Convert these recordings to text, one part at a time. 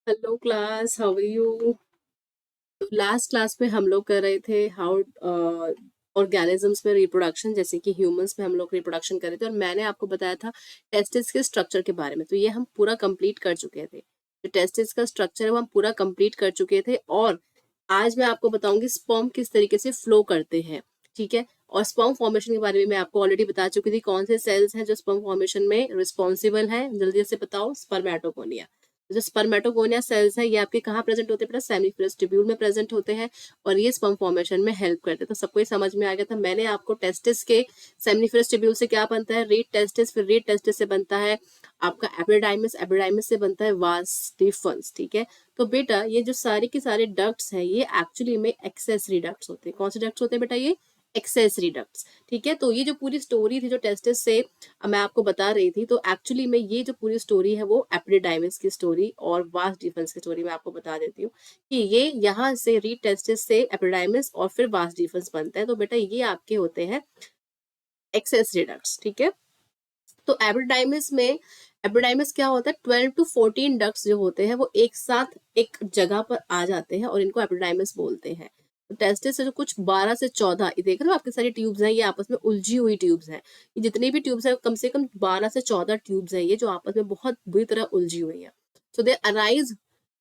Hello class, how are you? तो last class में हम लोग कर रहे थे हाउ ऑर्गेनिजम्स में रिप्रोडक्शन, जैसे कि ह्यूमंस में हम लोग रिप्रोडक्शन कर रहे थे, और मैंने आपको बताया था टेस्टिस के स्ट्रक्चर के बारे में। तो ये हम पूरा कंप्लीट कर चुके थे। जो टेस्टिस का स्ट्रक्चर है वो हम पूरा कंप्लीट कर चुके थे, और आज मैं आपको बताऊंगी स्पर्म किस तरीके से फ्लो करते हैं। ठीक है, और स्पर्म फॉर्मेशन के बारे में मैं आपको ऑलरेडी बता चुकी थी। कौन से सेल्स हैं जो स्पर्म फॉर्मेशन में रिस्पॉन्सिबल हैं, जल्दी से बताओ। स्पर्मेटोगोनिया। जो स्पर्मेटोगोनिया सेल्स है ये आपके कहाँ प्रेजेंट होते हैं बेटा? सेमिफिलस ट्यूब्यूल में प्रेजेंट होते हैं, और ये स्पर्म फॉर्मेशन में हेल्प करते हैं। तो सबको ये समझ में आ गया था। मैंने आपको टेस्टिस के सेमिफिलस ट्यूब्यूल से क्या बनता है, रीड टेस्टिस, फिर रीड टेस्टिस से बनता है आपका एपिडाइमिस, एपिडाइमिस से बनता है वास डिफरेंस। ठीक है, तो बेटा ये जो सारे के सारे डक्ट्स हैं ये एक्चुअली में एक्सेसरी डक्ट्स होते हैं। कौन से डक्ट्स होते हैं बेटा? ये एक्सेसरी डक्ट्स। ठीक है, तो ये जो पूरी स्टोरी थी जो टेस्टिस से मैं आपको बता रही थी, तो एक्चुअली में ये जो पूरी स्टोरी है वो एपिडिडाइमिस की स्टोरी और वास डिफरेंस की स्टोरी मैं आपको बता देती हूँ कि ये यहाँ से रीड टेस्टिस से एपिडिडाइमिस और फिर वास डिफरेंस बनता है। तो बेटा ये आपके होते हैं एक्सेसरी डक्ट्स। ठीक है, तो एपिडाइमिस में एपिडाइमिस क्या होता है? 12 to 14 डक्ट्स जो होते हैं वो एक साथ एक जगह पर आ जाते हैं और इनको एपिडाइमिस बोलते हैं। तो टेस्टिस से जो कुछ 12 से 14, ये देख रहे हो आपके सारी ट्यूब्स हैं, ये आपस में उलझी हुई ट्यूब्स हैं। ये जितनी भी ट्यूब्स हैं कम से कम 12 से 14 ट्यूब्स हैं ये, जो आपस में बहुत बुरी तरह उलझी हुई हैं। So they arise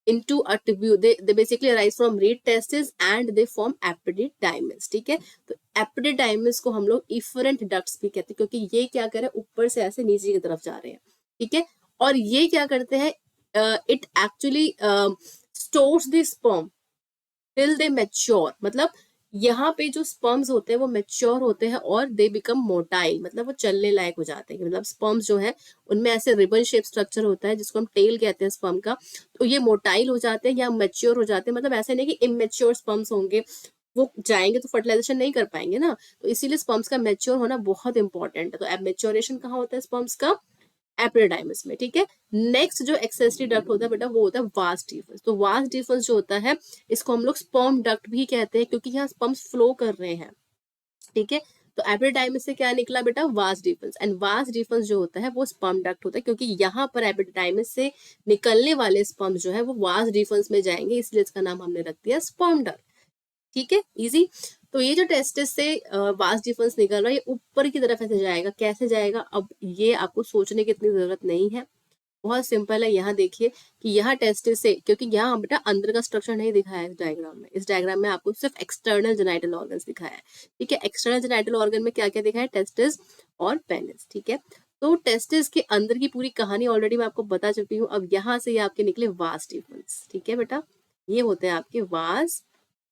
into a tubule, they basically arise from reed testis and they form epididymis। ठीक है, तो एपिडिडाइमिस को हम लोग इफरेंट डक्ट्स भी कहते हैं, क्योंकि ये क्या कर रहे हैं, ऊपर से ऐसे नीचे की तरफ जा रहे हैं। ठीक है, और ये क्या करते हैं, it actually stores the sperm till they mature. मतलब यहाँ पे जो स्पर्म्स होते हैं वो मैच्योर होते हैं और दे बिकम मोटाइल, मतलब वो चलने लायक हो जाते हैं। मतलब स्पर्म्स जो है उनमें ऐसे रिबन शेप स्ट्रक्चर होता है जिसको हम टेल कहते हैं स्पर्म का। तो ये मोटाइल हो जाते हैं या मैच्योर हो जाते हैं। मतलब ऐसे नहीं कि इमेच्योर स्पर्म्स होंगे, वो जाएंगे तो फर्टिलाइजेशन नहीं कर पाएंगे ना। तो इसीलिए स्पर्म्स का मैच्योर होना बहुत इंपॉर्टेंट है। तो अब मैच्योरेशन कहाँ होता है स्पर्म्स का? एपिडाइमिस में। ठीक है, नेक्स्ट जो एक्सेसरी डक्ट होता है बेटा वो होता है वास डिफरेंस। तो वास डिफरेंस जो होता है इसको हम लोग स्पर्म डक्ट भी कहते हैं, क्योंकि यहाँ स्पर्म्स फ्लो कर रहे हैं। ठीक है, तो एपिडाइमिस से क्या निकला बेटा? Vas deferens. And vas deferens जो होता है वो स्पर्म डक्ट होता है, क्योंकि यहाँ पर एपिडाइमिस से निकलने वाले स्पर्म जो है वो वास डिफरेंस में जाएंगे, इसलिए इसका नाम हमने रख दिया स्पर्म डक्ट। ठीक है, इजी। तो ये जो टेस्टिस से वास डिफरेंस निकल रहा है ये ऊपर की तरफ ऐसे जाएगा। कैसे जाएगा? अब ये आपको सोचने की इतनी जरूरत नहीं है, बहुत सिंपल है। यहाँ देखिए कि यहाँ टेस्टिस से, क्योंकि यहाँ बेटा अंदर का स्ट्रक्चर नहीं दिखाया है इस डायग्राम में। इस डायग्राम में आपको सिर्फ एक्सटर्नल जेनाइटल ऑर्गन्स दिखाया है। ठीक है, एक्सटर्नल जेनाइटल ऑर्गन में क्या क्या दिखा है? टेस्टिस और पेनिस। ठीक है, तो टेस्टिस के अंदर की पूरी कहानी ऑलरेडी मैं आपको बता चुकी हूँ। अब यहाँ से ये आपके निकले वास डिफरेंस। ठीक है बेटा, ये होते हैं आपके वास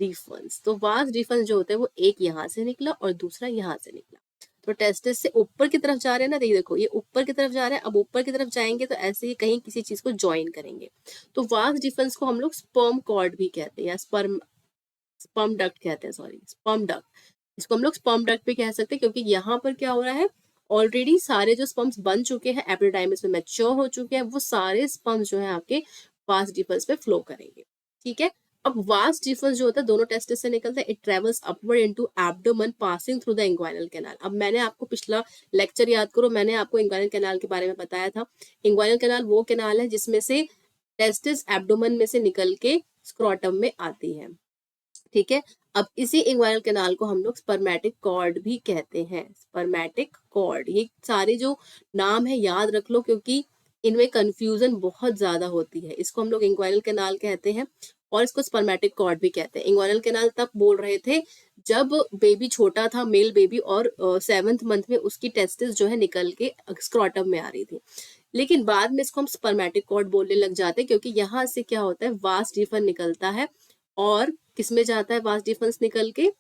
डिफरेंस। तो वास डिफरेंस जो होते हैं वो एक यहाँ से निकला और दूसरा यहाँ से निकला। तो टेस्टिस से ऊपर की तरफ जा रहे हैं ना, देखो ये ऊपर की तरफ जा रहे हैं। अब ऊपर की तरफ जाएंगे तो ऐसे ही कहीं किसी चीज को ज्वाइन करेंगे। तो वास डिफरेंस को हम लोग स्पर्म कॉर्ड भी कहते हैं, या स्पर्म स्पर्म डक्ट कहते हैं, सॉरी स्पर्म डक्ट। इसको हम लोग स्पर्म डक्ट भी कह सकते हैं, क्योंकि यहाँ पर क्या हो रहा है, ऑलरेडी सारे जो स्पर्म्स बन चुके हैं एपिडाइमिस में मैच्योर हो चुके हैं, वो सारे स्पर्म्स जो है आपके वास डिफरेंस पे फ्लो करेंगे। ठीक है, अब वास डिफरेंस जो होता है दोनों टेस्टिस से निकलता है। It travels upward into abdomen passing through the inguinal canal. अब मैंने आपको पिछला लेक्चर याद करो, मैंने आपको इंग्वाइनल कैनाल के बारे में बताया था। इंग्वाइनल कैनाल वो कैनाल है जिसमें से टेस्टिस एब्डोमेन में से निकल के स्क्रोटम में आती है। ठीक है, अब इसी इंग्वाइनल कैनाल को हम लोग स्पर्मेटिक कॉर्ड भी कहते हैं। स्पर्मेटिक कॉर्ड, ये सारे जो नाम है याद रख लो, क्योंकि इनमें कंफ्यूजन बहुत ज्यादा होती है। इसको हम लोग इंग्वाइनल कैनाल कहते हैं और इसको स्पर्मेटिक कॉर्ड भी कहते हैं। इंग्वाइनल कैनाल तब बोल रहे थे जब बेबी छोटा था, मेल बेबी, और 7th मंथ में उसकी टेस्टिस जो है निकल के स्क्रोटम में आ रही थी। लेकिन बाद में इसको हम स्पर्मेटिक कॉर्ड बोलने लग जाते हैं, क्योंकि यहाँ से क्या होता है, वास डिफरेंस निकलता है और किसमें जाता है वास डिफरेंस निकल के?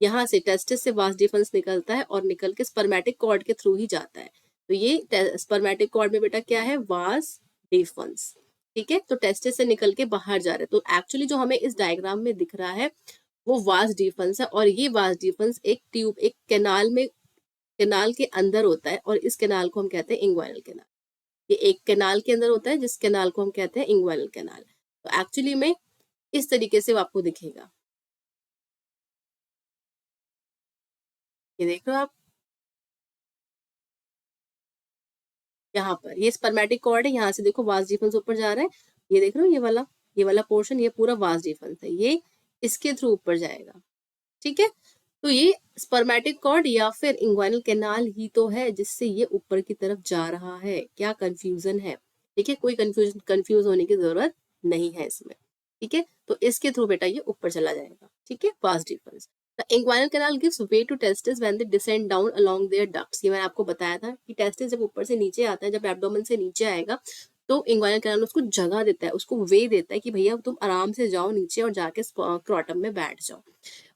यहाँ से टेस्टिस से वास डिफरेंस निकलता है और निकल के स्पर्मेटिक कॉर्ड के थ्रू ही जाता है। तो ये स्पर्मेटिक कॉर्ड में बेटा क्या है? Vas difference. ठीक है, तो टेस्टिस से निकल के बाहर जा रहे हैं। तो एक्चुअली जो हमें इस डायग्राम में दिख रहा है वो वास डिफरेंस है, और ये वास डिफरेंस एक ट्यूब, एक कैनाल में, कैनाल के अंदर होता है, और इस कैनाल को हम कहते हैं इंग्वाइनल कैनाल। ये एक कैनाल के अंदर होता है जिस कैनाल को हम कहते हैं इंग्वाइनल कैनाल। तो एक्चुअली में इस तरीके से वो आपको दिखेगा। ये देख रहे हो आप, यहाँ पर ये स्पर्मेटिक कॉर्ड है, यहाँ से देखो वास डिफरेंस ऊपर जा रहा है, ये देख रहे हो ये वाला। ये वाला पोर्शन, ये पूरा वास डिफरेंस है, ये इसके थ्रू ऊपर जाएगा। ठीक है, तो ये स्पर्मेटिक कॉर्ड या फिर इंग्वाइनल कैनाल ही तो है जिससे ये ऊपर की तरफ जा रहा है। क्या कंफ्यूजन है? ठीक है, कोई कंफ्यूज होने की जरूरत नहीं है इसमें। ठीक है, तो इसके थ्रू बेटा ये ऊपर चला जाएगा। ठीक है, vas deferens. The inguinal canal gives way to testis when they descend down along their ducts. ये मैंने आपको बताया था कि टेस्टिस जब ऊपर से नीचे आता है, जब एब्डोमेन से नीचे आएगा, तो इंग्वाइनल कैनाल उसको जगह देता है, उसको वे देता है कि भैया तुम आराम से जाओ नीचे और जाके क्रॉटम में बैठ जाओ,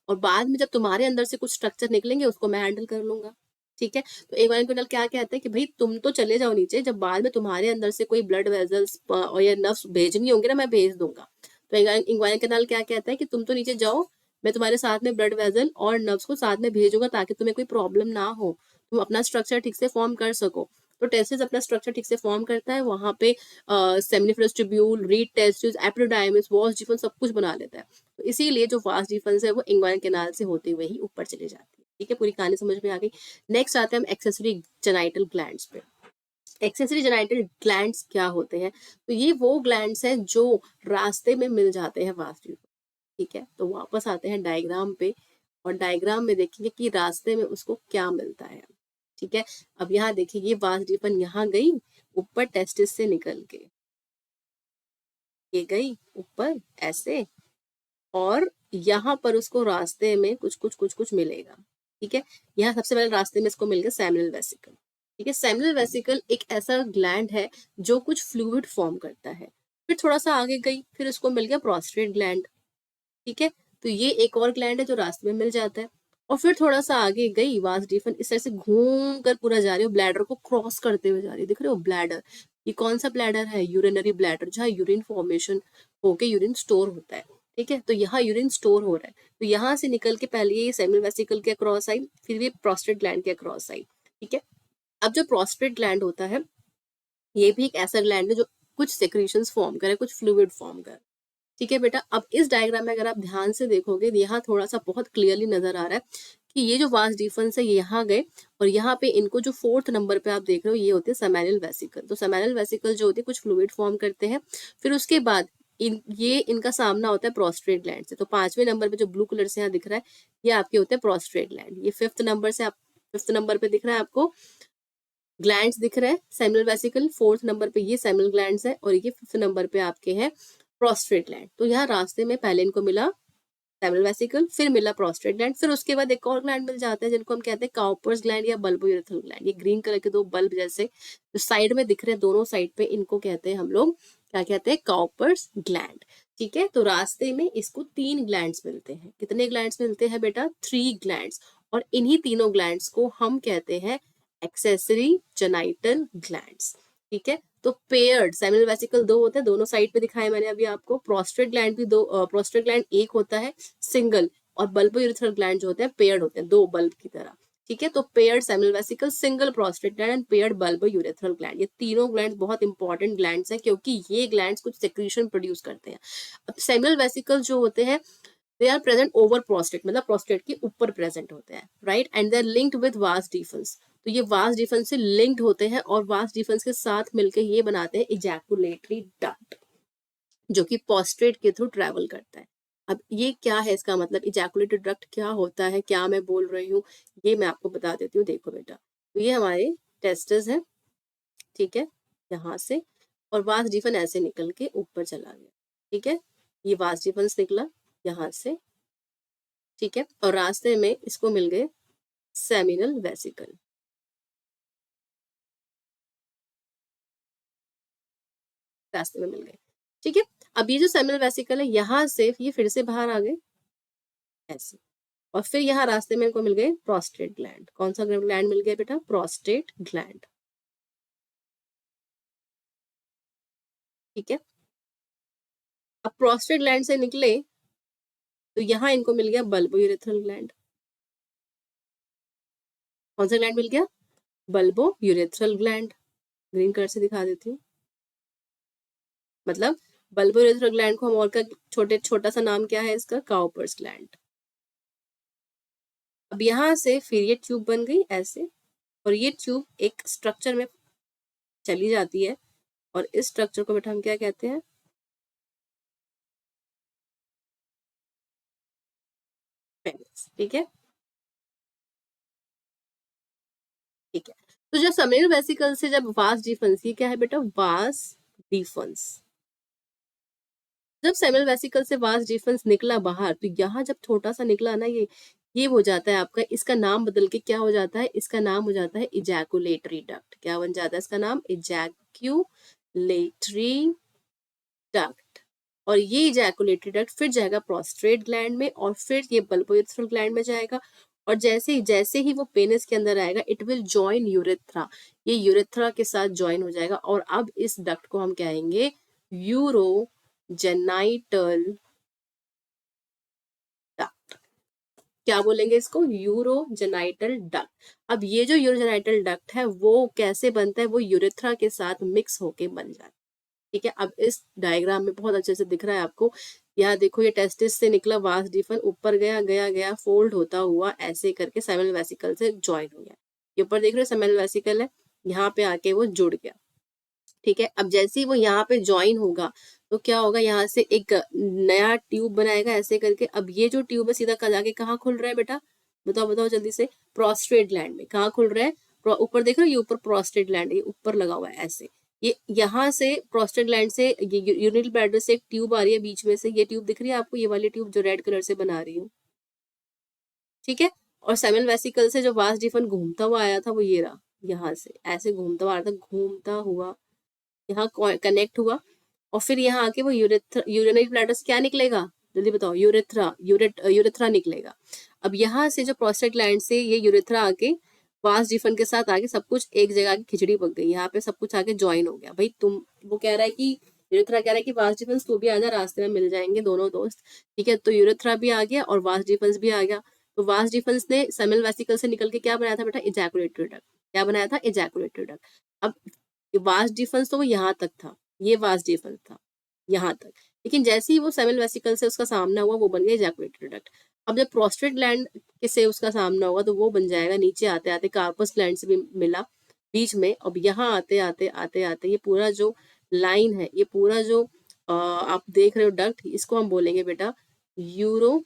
और बाद में जब तुम्हारे अंदर से कुछ स्ट्रक्चर निकलेंगे उसको मैं हैंडल कर लूंगा। ठीक है, तो इंग्वाइनल क्या कहता है कि भाई तुम तो चले जाओ नीचे, जब बाद में तुम्हारे अंदर से कोई ब्लड वेजल्स और या नर्व्स भेजनी होंगे ना, मैं भेज दूंगा। तो इंग्वाइनल कैनाल क्या कहता है कि तुम तो नीचे जाओ, मैं तुम्हारे साथ में ब्लड वेजल और नर्व्स को साथ में भेजूंगा ताकि तुम्हें कोई प्रॉब्लम ना हो, तुम अपना स्ट्रक्चर ठीक से फॉर्म कर सको। तो टेस्टिस अपना स्ट्रक्चर ठीक से फॉर्म करता है, वहां पे seminiferous tubule, rete testis, epididymis, vas deferens सब कुछ बना लेता है। तो इसीलिए जो वास डिफरेंस है वो इंग्वाइनल कैनाल से होते हुए ही ऊपर चली जाती है। ठीक है, पूरी कहानी समझ में आ गई। नेक्स्ट आते हैं हम एक्सेसरी जेनाइटल ग्लैंड्स पे। एक्सेसरी जेनाइटल ग्लैंड्स क्या होते हैं? तो ये वो ग्लैंड्स हैं जो रास्ते में मिल जाते हैं वास डिफरेंस। ठीक है, तो वापस आते हैं डायग्राम पे, और डायग्राम में देखेंगे कि रास्ते में उसको क्या मिलता है। ठीक है, अब यहाँ देखिए ये वास डिफरेंस यहाँ गई ऊपर टेस्टिस से निकल के, ये गई ऊपर ऐसे, और यहाँ पर उसको रास्ते में कुछ मिलेगा। ठीक है, यहाँ सबसे पहले रास्ते में इसको मिल गया सेमिनल वेसिकल। ठीक है, सेमिनल वेसिकल एक ऐसा ग्लैंड है जो कुछ फ्लूइड फॉर्म करता है। फिर थोड़ा सा आगे गई, फिर उसको मिल गया प्रोस्टेट ग्लैंड। ठीक है, तो ये एक और ग्लैंड है जो रास्ते में मिल जाता है। और फिर थोड़ा सा आगे गई वास डिफरेंस, इस तरह से घूम कर पूरा जा रही हो, ब्लैडर को क्रॉस करते हुए जा रही है। दिख रहे हो ब्लैडर, ये कौन सा ब्लैडर है? यूरिनरी ब्लैडर, जहाँ यूरिन फॉर्मेशन होके यूरिन स्टोर होता है। ठीक है, तो यहाँ यूरिन स्टोर हो रहा है, तो यहाँ से निकल के पहले ये सेमिनल वेसिकल के अक्रॉस आई, फिर ये प्रोस्टेट ग्लैंड के अक्रॉस आई। ठीक है, अब जो प्रोस्टेट ग्लैंड होता है ये भी एक ऐसा ग्लैंड है जो कुछ सेक्रीशंस फॉर्म करे, कुछ फ्लूइड फॉर्म करे। ठीक है बेटा, अब इस डायग्राम में अगर आप ध्यान से देखोगे, यहाँ थोड़ा सा बहुत क्लियरली नजर आ रहा है कि ये जो वास डिफरेंस है ये यहाँ गए, और यहाँ पे इनको जो 4th नंबर पे आप देख रहे हो ये होते हैं सेमिनल वेसिकल। तो सेमिनल वेसिकल जो होते हैं कुछ फ्लूइड फॉर्म करते हैं, फिर उसके बाद इनका सामना होता है प्रोस्टेट ग्लैंड से। तो 5वें नंबर पे जो ब्लू कलर से यहाँ दिख रहा है ये आपके होते हैं प्रोस्टेट ग्लैंड। ये 5th नंबर पे दिख रहा है आपको ग्लैंड्स दिख रहे हैं सेमिनल वेसिकल, 4th नंबर पे ये सेमिनल ग्लैंड्स है, और ये 5th नंबर पे आपके हैं प्रोस्टेट ग्लैंड। तो यहाँ रास्ते में पहले इनको मिला सेमिनल वेसिकल, फिर मिला प्रोस्टेट ग्लैंड, फिर उसके बाद एक और ग्लैंड मिल जाते हैं जिनको हम कहते हैं काउपर्स ग्लैंड या बल्बोयूरेथ्रल ग्लैंड। ये ग्रीन कलर के दो बल्ब जैसे जो साइड में दिख रहे हैं दोनों साइड पे, इनको कहते हैं हम लोग, क्या कहते हैं? Cowper's gland. ठीक है, तो रास्ते में इसको 3 ग्लैंड्स मिलते हैं। कितने ग्लैंड्स मिलते हैं बेटा? 3 ग्लैंड्स। और इन्हीं तीनों ग्लैंड्स को हम कहते हैं एक्सेसरी जेनाइटल ग्लैंड्स। ठीक है, तो पेयर्ड सेमिनल वेसिकल 2 होते हैं, दोनों साइड पे दिखाए मैंने अभी आपको। प्रोस्टेट ग्लैंड भी प्रोस्टेट ग्लैंड एक होता है सिंगल, और बल्बोयूरेथ्रल ग्लैंड जो होते हैं पेयर्ड होते हैं, 2 बल्ब की तरह। ठीक है, तो paired seminal vesicle, single prostate gland and paired bulbourethral gland, ये तीनों ग्लैंड्स बहुत इंपॉर्टेंट ग्लैंड्स हैं क्योंकि ये ग्लैंड्स कुछ सेक्रीशन प्रोड्यूस करते हैं। अब सेमिनल वेसिकल जो होते हैं they are present over prostate, मतलब प्रोस्टेट के ऊपर प्रेजेंट होते हैं, right, and they are linked with vas deferens. तो ये वास डिफरेंस से लिंक्ड होते हैं, और वास डिफरेंस के साथ मिलकर ये बनाते हैं इजैकुलेटरी डक्ट, जो कि प्रोस्टेट के थ्रू ट्रेवल करता है। अब ये क्या है, इसका मतलब इजैकुलेटरी डक्ट क्या होता है, क्या मैं बोल रही हूँ, ये मैं आपको बता देती हूँ। देखो बेटा, तो ये हमारे टेस्टिस है। ठीक है, यहाँ से, और वास डिफरेंस ऐसे निकल के ऊपर चला गया। ठीक है, ये वास डिफरेंस निकला यहाँ से। ठीक है, और रास्ते में इसको मिल गए सेमिनल वेसिकल, रास्ते में मिल गए। ठीक है, अब ये जो सेमिनल वेसिकल है यहाँ से ये फिर से बाहर आ गए ऐसे, और फिर यहाँ रास्ते में इनको मिल गए प्रोस्टेट ग्लैंड। कौन सा ग्लैंड मिल गया बेटा? Prostate gland. ठीक है, अब प्रोस्टेट ग्लैंड से निकले तो यहाँ इनको मिल गया बल्बोयूरेथ्रल ग्लैंड। कौन सा ग्लैंड मिल गया? Bulbourethral gland. ग्रीन कलर से दिखा देती हूँ, मतलब बल्बोयूरेथ्रल ग्लैंड को हम और का छोटा सा नाम क्या है इसका? Cowper's gland. अब यहाँ से फिर ये ट्यूब बन गई ऐसे, और ये ट्यूब एक स्ट्रक्चर में चली जाती है, और इस स्ट्रक्चर को बेटा हम क्या कहते हैं? ठीक है, ठीक है। तो जब सेमिनल वेसिकल से जब वास डिफरेंस, ये क्या है बेटा, वास डिफरेंस, जब सेमिनल वेसिकल से वास डिफरेंस निकला बाहर, तो यहाँ जब छोटा सा निकला ना, ये हो जाता है आपका, इसका नाम बदल के क्या हो जाता है, इसका नाम हो जाता है इजैकुलेटरी डक्ट। क्या बन जाता है इसका नाम, इजैकुलेटरी डक्ट। और ये इजैकुलेटरी डक्ट फिर जाएगा प्रोस्ट्रेट ग्लैंड में, और फिर ये बल्बोयूरेथ्रल ग्लैंड में जाएगा, और जैसे ही वो पेनिस के अंदर आएगा, इट विल जॉइन यूरेथ्रा, ये यूरेथ्रा के साथ जॉइन हो जाएगा, और अब इस डक्ट को हम कहेंगे यूरोजेनाइटल डक्ट। क्या बोलेंगे इसको, यूरोजेनाइटल डक्ट। अब ये जो यूरोजेनाइटल डक्ट है वो कैसे बनता है, वो यूरेथ्रा के साथ मिक्स होके बन जाता है। ठीक है, अब इस डायग्राम में बहुत अच्छे से दिख रहा है आपको, यहाँ देखो ये टेस्टिस से निकला वास डिफन, ऊपर गया गया गया, फोल्ड होता हुआ ऐसे करके सेमिनल वेसिकल से ज्वाइन हो गया। ये ऊपर देख रहे हो सेमिनल वेसिकल है, यहाँ पे आके वो जुड़ गया। ठीक है, अब जैसे ही वो यहाँ पे ज्वाइन होगा, तो क्या होगा, यहाँ से एक नया ट्यूब बनाएगा ऐसे करके। अब ये जो ट्यूब है सीधा जाके कहाँ खुल रहा है बेटा, बताओ बताओ जल्दी से, प्रोस्टेट ग्लैंड में। कहाँ खुल रहा है, ऊपर देख रहे हो, ये ऊपर प्रोस्टेट ग्लैंड, ये ऊपर लगा हुआ है ऐसे। ये यहाँ से प्रोस्टेट ग्लैंड से यूरिनरी ब्लैडर से एक ट्यूब आ रही है बीच में से, ये ट्यूब दिख रही है आपको, ये वाली ट्यूब जो रेड कलर से बना रही हूँ। ठीक है, और सेमिनल वेसिकल से जो वास डिफन घूमता हुआ आया था, वो ये रहा, यहाँ से ऐसे घूमता हुआ आ रहा था, घूमता हुआ यहाँ कनेक्ट हुआ, और फिर यहाँ आके वो यूरिनरी ब्लैडर से क्या निकलेगा, जल्दी बताओ, यूरेथ्रा निकलेगा। अब यहाँ से जो प्रोस्टेट ग्लैंड से ये यूरेथ्रा आके वास डिफन के साथ आके सब कुछ एक जगह की खिचड़ी पक गई, यहाँ पे सब कुछ आके ज्वाइन हो गया। भाई तुम, वो कह रहा है कि यूरेथ्रा कह रहा है कि वास डिफेंस तू भी आजा, रास्ते में मिल जाएंगे दोनों दोस्त। ठीक है, तो यूरेथ्रा भी आ गया और वास डिफेंस भी आ गया। तो वास डिफेंस ने सेमिनल वेसिकल से निकल के क्या बनाया था बेटा, इजैकुलेटरी डक्ट। क्या बनाया था, इजैकुलेटरी डक्ट। अब वास डिफेंस तो वो यहाँ तक था, ये वास डिफेंस था यहाँ तक, लेकिन जैसे ही वो सेमिनल वेसिकल से उसका सामना हुआ, वो बन गया इजैकुलेटरी डक्ट। अब जब प्रोस्टेट ग्लैंड से उसका सामना होगा, तो वो बन जाएगा नीचे आते आते कार्पस ग्लैंड से भी मिला बीच में। अब यहाँ आते आते आते आते ये पूरा जो लाइन है, ये पूरा जो आप देख रहे हो डक्ट, इसको हम बोलेंगे बेटा यूरोजेनाइटल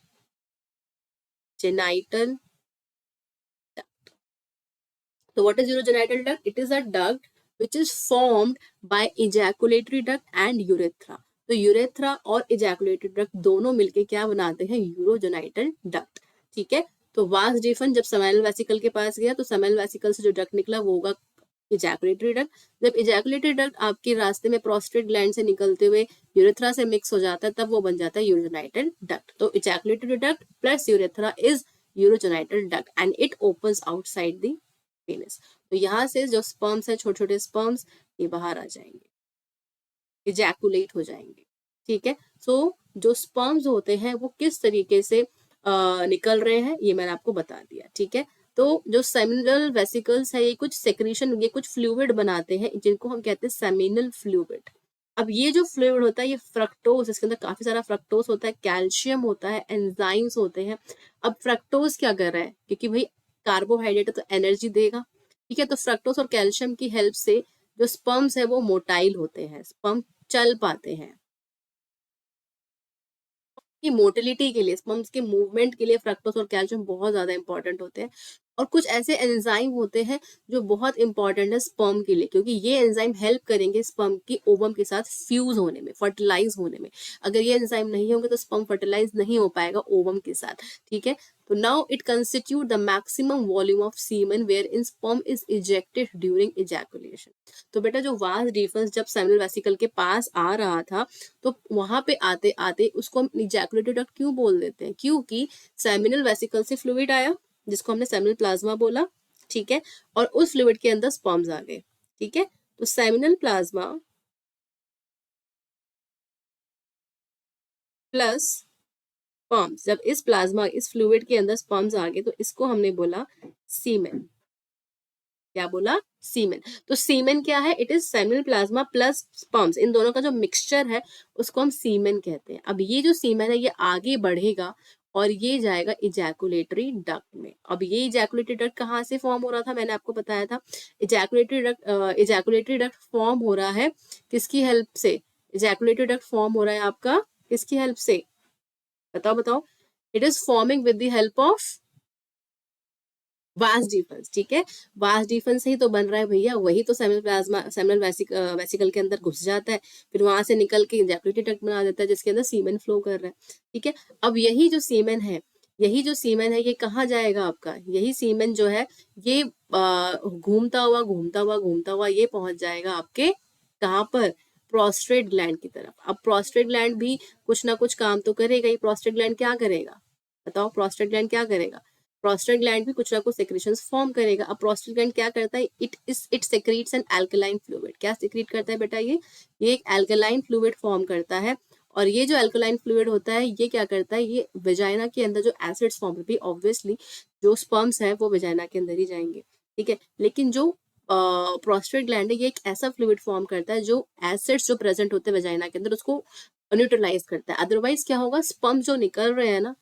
डक्ट। तो what is urogenital duct, it is a duct which is formed by ejaculatory duct and urethra। तो यूरेथ्रा और इजैकुलेटरी डक्ट दोनों मिलके क्या बनाते हैं, यूरोजेनाइटल डक्ट। ठीक है, तो वास डिफन जब सेमिनल वेसिकल के पास गया, तो सेमिनल वेसिकल से जो डक्ट निकला वो होगा इजैकुलेटरी डक्ट। जब इजैकुलेटरी डक्ट आपके रास्ते में प्रोस्टेट ग्लैंड से निकलते हुए यूरेथ्रा से मिक्स हो जाता है, तब वो बन जाता है यूरोजेनाइटल डक्ट। तो ejaculatory duct plus urethra is urogenital duct and it opens outside the penis. तो यहाँ से जो स्पर्म्स है, छोटे छोटे स्पर्म्स, ये बाहर आ जाएंगे, इजैकुलेट हो जाएंगे। ठीक है, सो जो स्पर्म्स होते हैं वो किस तरीके से निकल रहे हैं, ये मैंने आपको बता दिया। ठीक है, तो जो सेमिनल वेसिकल्स है, ये कुछ सेक्रीशन, ये कुछ फ्लूइड बनाते हैं, जिनको हम कहते हैं सेमिनल फ्लूइड। अब ये जो फ्लूइड होता है, ये फ्रक्टोज, इसके अंदर काफी सारा फ्रक्टोज होता है, कैल्शियम होता है, एंजाइम्स होते हैं। अब फ्रक्टोज क्या कर रहा है, क्योंकि भाई कार्बोहाइड्रेट है तो एनर्जी देगा। ठीक है, तो फ्रक्टोज और कैल्शियम की हेल्प से जो स्पर्म्स है वो मोटाइल होते हैं, स्पर्म चल पाते हैं। की मोटिलिटी के लिए, स्पर्म्स के मूवमेंट के लिए फ्रक्टोज और कैल्शियम बहुत ज्यादा इंपॉर्टेंट होते हैं। और कुछ ऐसे एंजाइम होते हैं जो बहुत इंपॉर्टेंट है स्पर्म के लिए, क्योंकि ये एंजाइम हेल्प करेंगे स्पर्म की ओवम के साथ फ्यूज होने में, फर्टिलाइज होने में। अगर ये एंजाइम नहीं होंगे तो स्पर्म फर्टिलाइज नहीं हो पाएगा ओवम के साथ। ठीक है, तो now it constitute the maximum volume of semen wherein sperm is ejected during ejaculation. तो बेटा जो वास डिफरेंस जब सेमिनल वेसिकल के पास आ रहा था, तो वहां पे आते आते उसको हम इजैकुलेटरी डक्ट क्यों बोल देते हैं, क्योंकि सेमिनल वेसिकल से फ्लूइड आया जिसको हमने सेमिनल प्लाज्मा बोला। ठीक है, और उस फ्लूइड के अंदर स्पर्म्स आ गए। ठीक है, तो सेमिनल प्लाज्मा प्लस स्पर्म्स, जब इस प्लाज्मा, इस फ्लूइड के अंदर स्पर्म्स आ गए, तो इसको हमने बोला सीमेन। क्या बोला, सीमेन। तो सीमेन क्या है, it is seminal plasma plus sperms, इन दोनों का जो मिक्सचर है उसको हम सीमेन कहते हैं। अब ये जो सीमेन है ये आगे बढ़ेगा और ये जाएगा इजैकुलेटरी डक्ट में। अब ये इजैकुलेटरी डक्ट कहाँ से फॉर्म हो रहा था, मैंने आपको बताया था, इजैकुलेटरी डक्ट फॉर्म हो रहा है किसकी हेल्प से, इजैकुलेटरी डक्ट फॉर्म हो रहा है आपका किसकी हेल्प से, बताओ बताओ, it is forming with the help of vas deferens, ठीक है। वास डिफरेंस से ही तो बन रहा है भैया, वही तो सेमिनल प्लाज्मा सेमिनल वेसिकल के अंदर घुस जाता है, फिर वहां से निकल के इजैकुलेटरी डक्ट बना देता है जिसके अंदर सीमेन फ्लो कर रहा है, ठीक है। अब यही जो सीमेन है, यही जो सीमेन है ये कहाँ जाएगा आपका, यही सीमेन जो है ये घूमता हुआ घूमता हुआ घूमता हुआ ये पहुंच जाएगा आपके कहाँ पर, प्रोस्टेट ग्लैंड की तरफ। अब प्रोस्टेट ग्लैंड भी कुछ ना कुछ काम तो करेगा ही। प्रोस्टेट ग्लैंड क्या करेगा बताओ, प्रोस्टेट ग्लैंड क्या करेगा, प्रोस्टेट ग्लैंड भी कुछ ना कुछ सेक्रेशंस फॉर्म करेगा। अब प्रोस्टेट ग्लैंड क्या करता है, इट सेक्रीट्स एन अल्कलाइन फ्लूइड। क्या सेक्रीट करता है बेटा, ये एक अल्कलाइन फ्लूइड फॉर्म करता है। और ये जो अल्कलाइन फ्लूइड होता है ये क्या करता है, ये वेजाइना के अंदर जो एसिड्स फॉर्म होती है, ऑब्वियसली जो स्पर्म्स है वो वेजाइना के अंदर ही जाएंगे, ठीक है। लेकिन जो प्रोस्टेट ग्लैंड है ये एक ऐसा फ्लूइड फॉर्म करता है जो एसिड्स जो प्रेजेंट होते हैं वेजाइना के अंदर उसको न्यूट्रलाइज करता है। अदरवाइज क्या होगा, स्पर्म जो निकल रहे हैं ना,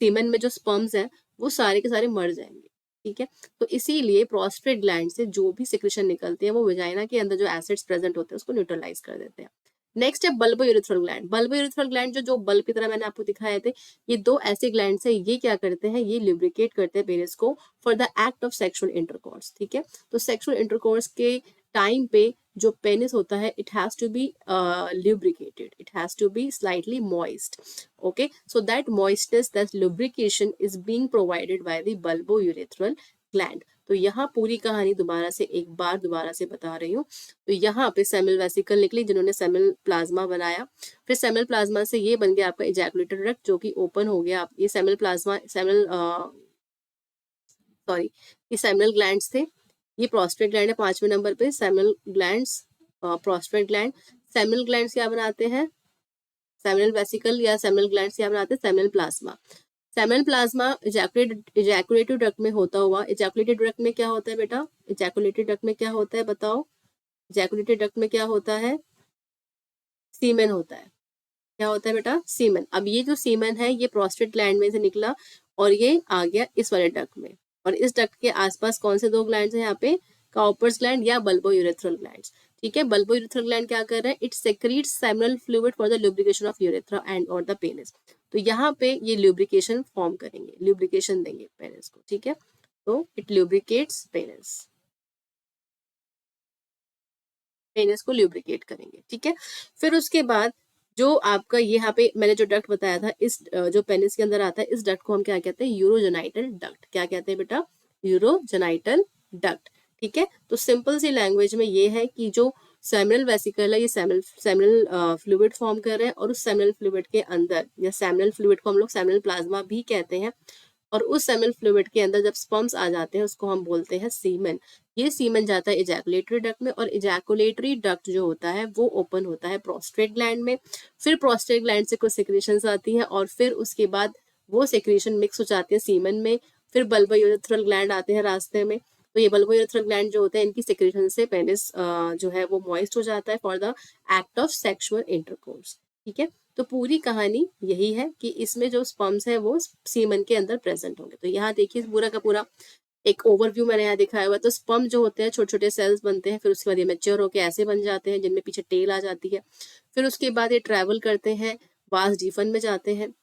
सीमेन में जो स्पर्म्स हैं वो सारे के सारे मर जाएंगे, ठीक है। तो इसीलिए प्रोस्टेट ग्लैंड से जो भी सिक्रेशन निकलती है वो वेजाइना के अंदर जो एसिड्स प्रेजेंट होते हैं उसको न्यूट्रलाइज कर देते हैं। नेक्स्ट है bulbo urethral gland. Bulbo urethral gland जो बल्ब की तरह मैंने आपको दिखाए थे, ये दो ऐसे ग्लैंड है, ये क्या करते हैं, ये लुब्रिकेट करते हैं पेनिस को for the act of sexual intercourse, ठीक है। तो सेक्सुअल इंटरकोर्स के टाइम पे जो पेनिस होता है it has to be lubricated, it has to be slightly moist, okay, so that moistness, that lubrication is being provided by the bulbourethral gland। तो यहाँ पूरी कहानी दोबारा से एक बार दोबारा से बता रही हूँ। तो यहाँ पे सेमिनल वेसिकल निकली जिन्होंने सेमिनल प्लाज्मा बनाया, फिर सेमिनल प्लाज्मा से ये बन गया आपका इजैकुलेटर डक्ट जो कि ओपन हो गया। ये सेमिनल प्लाज्मा ये सेमिनल ग्लैंड्स थे, ये प्रोस्टेट ग्लैंड है 5वें नंबर पे, seminal glands, prostate gland. Seminal glands क्या बनाते हैं, सेमिनल वेसिकल या सेमिनल ग्लैंड्स क्या बनाते हैं, seminal plasma. Seminal plasma ejaculatory duct में होता हुआ, इजैकुलेटिव डक्ट में क्या होता है बेटा, इजैकुलेटिव डक्ट में क्या होता है बताओ, इजैकुलेटिव डक्ट में क्या होता है, सीमेन होता है। क्या होता है बेटा, सीमेन। अब ये जो सीमेन है ये प्रोस्टेट ग्लैंड में से निकला और ये आ गया इस वाले डक्ट में, और इस डक्ट के आसपास कौन से दो ग्लैंड्स हैं यहाँ पे, काउपर्स ग्लैंड या बल्बोयूरेथ्रल ग्लैंड्स, ठीक है। बल्बोयूरेथ्रल ग्लैंड क्या कर रहा है, it secretes seminal fluid for the lubrication of urethra and और द पेनिस। तो यहाँ पे ये लुब्रिकेशन फॉर्म करेंगे, लुब्रिकेशन देंगे पेनिस को, ठीक है। तो इट लुब्रिकेट्स पेनिस, पेनिस को ल्यूब्रिकेट करेंगे, ठीक है। फिर उसके बाद जो आपका यहाँ पे मैंने जो डक्ट बताया था, इस जो पेनिस के अंदर आता है, इस डक्ट को हम क्या कहते हैं, यूरोजेनाइटल डक्ट। क्या कहते हैं बेटा, यूरोजेनाइटल डक्ट, ठीक है। तो सिंपल सी लैंग्वेज में ये है कि जो सेमिनल वेसिकल है ये सेमिनल फ्लूइड फॉर्म कर रहे हैं, और उस सेमिनल फ्लूइड के अंदर, या सेमिनल फ्लूइड को हम लोग सेमिनल प्लाज्मा भी कहते हैं, और उस सेमिनल फ्लूइड के अंदर जब स्पर्म्स आ जाते हैं उसको हम बोलते हैं सीमेन। ये सीमेन जाता है इजैकुलेटरी डक्ट में, और इजैकुलेटरी डक्ट जो होता है वो ओपन होता है प्रोस्टेट ग्लैंड में। फिर प्रोस्टेट ग्लैंड से कुछ सेक्रेशंस आती हैं, और फिर उसके बाद वो सेक्रेशन मिक्स हो जाती है सीमेन में। फिर बल्बोयूरेथ्रल ग्लैंड आते हैं रास्ते में। तो ये बल्बोयूरेथ्रल ग्लैंड जो होते हैं इनकी सेक्रेशन से पेनिस जो है वो मॉइस्ट हो जाता है for the act of sexual intercourse, ठीक है। तो पूरी कहानी यही है कि इसमें जो स्पर्म्स है वो सीमन के अंदर प्रेजेंट होंगे। तो यहाँ देखिए पूरा का पूरा एक ओवरव्यू मैंने यहाँ दिखाया हुआ है। तो स्पर्म जो होते हैं छोटे छोटे सेल्स बनते हैं, फिर उसके बाद ये मैच्योर होकर ऐसे बन जाते हैं जिनमें पीछे टेल आ जाती है। फिर उसके बाद ये ट्रैवल करते हैं, वास डीफन में जाते हैं,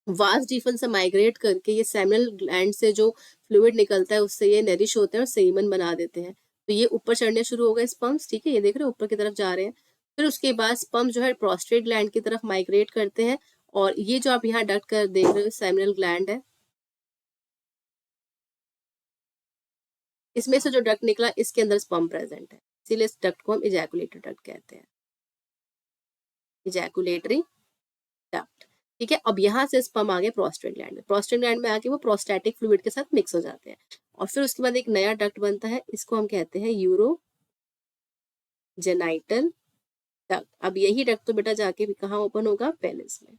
वास डीफन से माइग्रेट करके ये सेमिनल ग्लैंड से जो फ्लूइड निकलता है उससे ये नरिश होते हैं और सीमन बना देते हैं। तो ये ऊपर चढ़ने शुरू हो गए स्पर्म्स, ठीक है, ये देख रहे हो ऊपर की तरफ जा रहे हैं। फिर उसके बाद स्पर्म जो है प्रोस्टेट ग्लैंड की तरफ माइग्रेट करते हैं, और ये जो आप यहाँ डक्ट कर देख रहे हो सेमिनल ग्लैंड है, इसमें से जो डक्ट निकला इसके अंदर स्पर्म प्रेजेंट है, इसीलिए इस डक्ट को हम इजैकुलेटरी डक्ट कहते हैं, इजैकुलेटरी डक्ट, ठीक है। अब यहाँ से स्पर्म आ गए प्रोस्टेट ग्लैंड में, प्रोस्टेट ग्लैंड में आके वो प्रोस्टैटिक फ्लूइड के साथ मिक्स हो जाते हैं, और फिर उसके बाद एक नया डक्ट बनता है, इसको हम कहते हैं यूरोजेनाइटल डक्ट। अब यही डक्ट तो बेटा जाके भी कहाँ ओपन होगा, पेनिस में,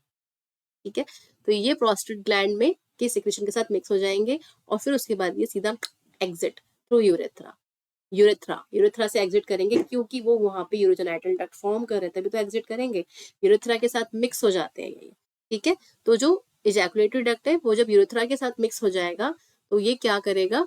ठीक है। तो ये प्रोस्टेट ग्लैंड में के सिक्रेशन के साथ मिक्स हो जाएंगे, और फिर उसके बाद ये सीधा एग्जिट थ्रू यूरेथ्रा, यूरेथ्रा से एग्जिट करेंगे, क्योंकि वो वहां पे यूरोजेनाइटल डक्ट फॉर्म कर रहे थे, तभी तो एग्जिट करेंगे, यूरेथ्रा के साथ मिक्स हो जाते हैं ये, ठीक है। तो जो इजैकुलेटरी डक्ट है वो जब यूरेथ्रा के साथ मिक्स हो जाएगा तो ये क्या करेगा,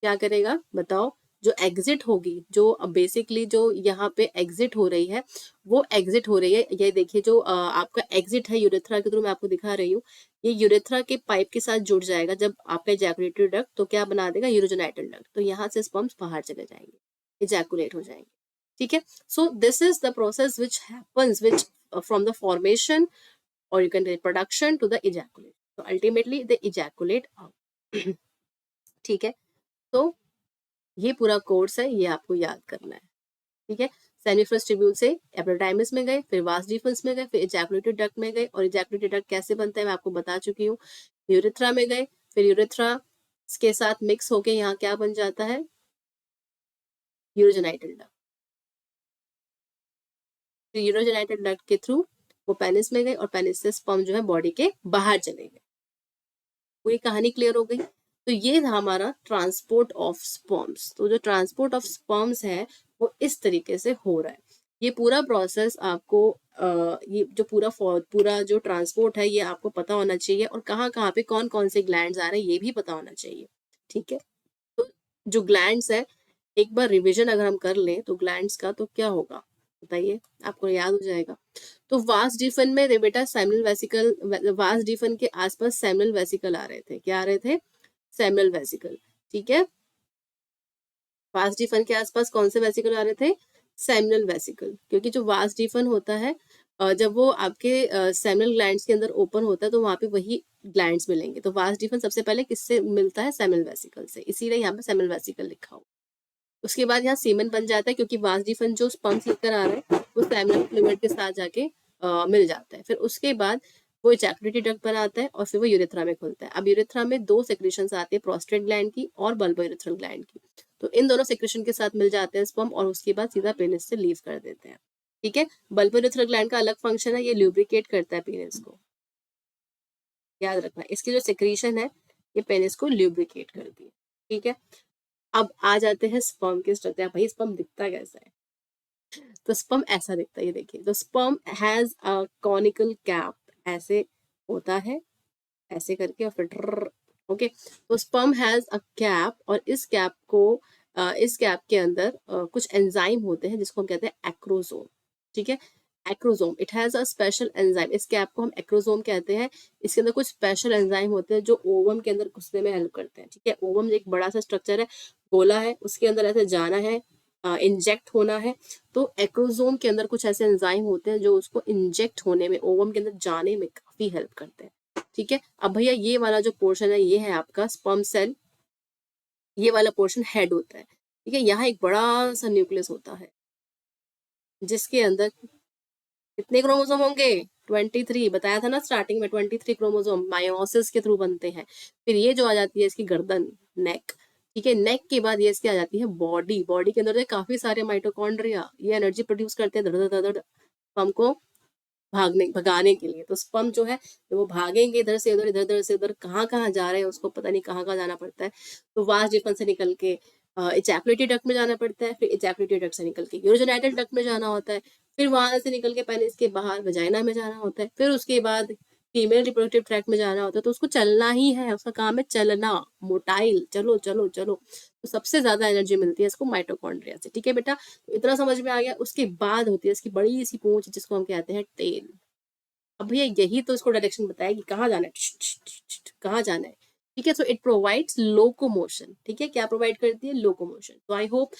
क्या करेगा बताओ, जो एग्जिट होगी, जो बेसिकली जो यहाँ पे एग्जिट हो रही है, वो एग्जिट हो रही है, ये देखिए जो आपका एग्जिट है यूरेथ्रा के थ्रू, मैं आपको दिखा रही हूँ, ये यूरेथ्रा के पाइप के साथ जुड़ जाएगा जब आपका इजैकुलेटरी डक्ट, तो क्या बना देगा, यूरोजेनाइटल डक्ट, तो यहाँ से स्पर्म्स बाहर चले जाएंगे, इजैकुलेट हो जाएंगे, ठीक है। So this is the process which happens, which from the formation or you can say production to the ejaculate, so ultimately they ejaculate out ठीक है। तो ये पूरा कोर्स है, ये आपको याद करना है, ठीक है। सेमिफरस ट्यूब्यूल से एपिडाइमिस में गए, फिर वास डिफरेंस में गए, फिर इजैकुलेटेड डक्ट में गए, और इजैकुलेटेड डक्ट कैसे बनता है मैं आपको बता चुकी हूँ। यूरेथ्रा में गए, फिर यूरेथ्रा के साथ मिक्स होके यहाँ क्या बन जाता है, यूरोजेनाइटल डक्ट, फिर यूरोजेनाइटल डक्ट के थ्रू वो पेनिस में गए, और पेनिस से स्पर्म जो है बॉडी के बाहर चले गए। पूरी कहानी क्लियर हो गई। तो ये था हमारा ट्रांसपोर्ट ऑफ स्पर्म्स। तो जो ट्रांसपोर्ट ऑफ स्पर्म्स है वो इस तरीके से हो रहा है। ये पूरा प्रोसेस आपको ये जो पूरा जो ट्रांसपोर्ट है ये आपको पता होना चाहिए, और कहाँ कहाँ पे कौन कौन से ग्लैंड्स आ रहे हैं ये भी पता होना चाहिए, ठीक है। तो जो ग्लैंड्स है, एक बार रिविजन अगर हम कर लें तो ग्लैंड्स का तो क्या होगा बताइए, आपको याद हो जाएगा। तो वास डिफन में बेटा सेमिनल वेसिकल, वास डिफन के आसपास सेमिनल वेसिकल आ रहे थे, क्या आ रहे थे, सेमिनल वेसिकल, ठीक है। वास डिफन के आसपास कौन से वेसिकल आ रहे थे, सेमिनल वेसिकल, क्योंकि जो वास डिफन होता है जब वो आपके सेमिनल ग्लैंड्स के अंदर ओपन होता है तो वहां पे वही ग्लैंड्स मिलेंगे। तो वास डिफन सबसे पहले किससे मिलता है, सेमिनल वेसिकल से, इसीलिए यहाँ पे सेमिनल वेसिकल लिखा हो। उसके बाद यहाँ सीमेन बन जाता है, क्योंकि वास डिफन जो स्पर्म्स लेकर आ रहा है वो सेमिनल फ्लूइड के साथ जाके मिल जाता है। फिर उसके बाद वो इजैकुलेटरी डक्ट बनाता है, और फिर वो यूरेथ्रा में खुलता है। अब यूरेथ्रा में दो सेक्रेशंस आती है, प्रोस्टेट ग्लैंड की और बल्बो यूरेथ्रल ग्लैंड की। तो इन दोनों सेक्रेशन के साथ मिल जाते हैं स्पर्म, और उसके बाद सीधा पेनिस से लीव कर देते हैं, ठीक है। बल्बो यूरेथ्रल ग्लैंड का अलग फंक्शन है, ये ल्यूब्रिकेट करता है पेनिस को, याद रखना। इसकी जो सेक्रेशन है ये पेनिस को ल्यूब्रिकेट करती है, ठीक है। अब आ जाते हैं स्पर्म के स्ट्रक्चर। भाई स्पर्म दिखता कैसा है, तो स्पर्म ऐसा दिखता है, ये देखिए। तो sperm has a conical cap, ऐसे होता है, ऐसे करके, और फिर ओके। तो स्पर्म हैज अ कैप, और इस कैप को इस कैप के अंदर कुछ एंजाइम होते हैं जिसको हम कहते हैं एक्रोसोम, ठीक है। Acrosome, it has a special enzyme, इस कैप को हम एक्रोसोम कहते हैं। इसके अंदर कुछ स्पेशल एंजाइम होते हैं जो ओवम के अंदर घुसने में हेल्प करते हैं, ठीक है। ओवम एक बड़ा सा स्ट्रक्चर है, गोला है, उसके अंदर ऐसे जाना है, इंजेक्ट होना है। तो एक्रोसोम के अंदर कुछ ऐसे एंजाइम होते हैं जो उसको इंजेक्ट होने में, ओवम के अंदर जाने में काफी हेल्प करते हैं, ठीक है। अब भैया ये वाला जो पोर्शन है ये है आपका स्पर्म सेल, ये वाला पोर्शन हेड होता है, ठीक है। यहाँ एक बड़ा सा न्यूक्लियस होता है जिसके अंदर कितने क्रोमोसोम होंगे, 23, बताया था ना स्टार्टिंग में, 23 क्रोमोसोम मायोसिस के थ्रू बनते हैं। फिर ये जो आ जाती है इसकी गर्दन, नेक, ठीक है। नेक के बाद ये इसकी आ जाती है बॉडी, बॉडी के अंदर काफी सारे माइटोकॉन्ड्रिया, ये एनर्जी प्रोड्यूस करते हैं धड़ धड़ धड़ हमको भगाने के लिए। तो स्पर्म जो है वो भागेंगे इधर से उधर, इधर उधर से उधर, कहाँ कहाँ जा रहे हैं उसको पता नहीं, कहाँ कहाँ जाना पड़ता है। तो वास डिफन से निकल के इजैकुलेटरी डक्ट में जाना पड़ता है, फिर इजैकुलेटरी डक्ट से निकल के यूरोजेनाइटल डक्ट में जाना होता है, फिर वहां से निकल के पेनिस के बाहर वजाइना में जाना होता है, फिर उसके बाद फीमेल रिप्रोडक्टिव ट्रैक्ट में जाना होता है। तो उसको चलना ही है, उसका काम है चलना, मोटाइल, चलो चलो चलो। तो सबसे ज्यादा एनर्जी मिलती है इसको माइटोकॉन्ड्रिया से, ठीक है बेटा। तो इतना समझ में आ गया। उसके बाद होती है इसकी बड़ी सी पूंछ जिसको हम कहते हैं टेल। अब भैया यही तो इसको डायरेक्शन बताया कि कहाँ जाना है, कहाँ जाना है, ठीक है। सो इट प्रोवाइड्स लोकोमोशन, ठीक है। क्या प्रोवाइड करती है, लोकोमोशन। तो I hope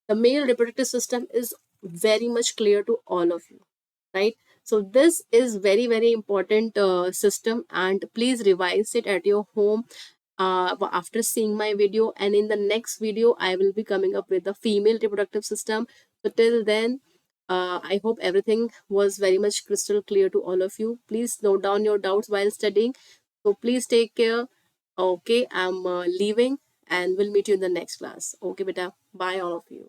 the male reproductive system is very much clear to all of you, right? So this is very important system, and please revise it at your home after seeing my video, and in the next video I will be coming up with the female reproductive system. So till then, I hope everything was very much crystal clear to all of you. Please note down your doubts while studying. So please take care. Okay, I'm leaving, and we'll meet you in the next class. Okay beta, bye all of you.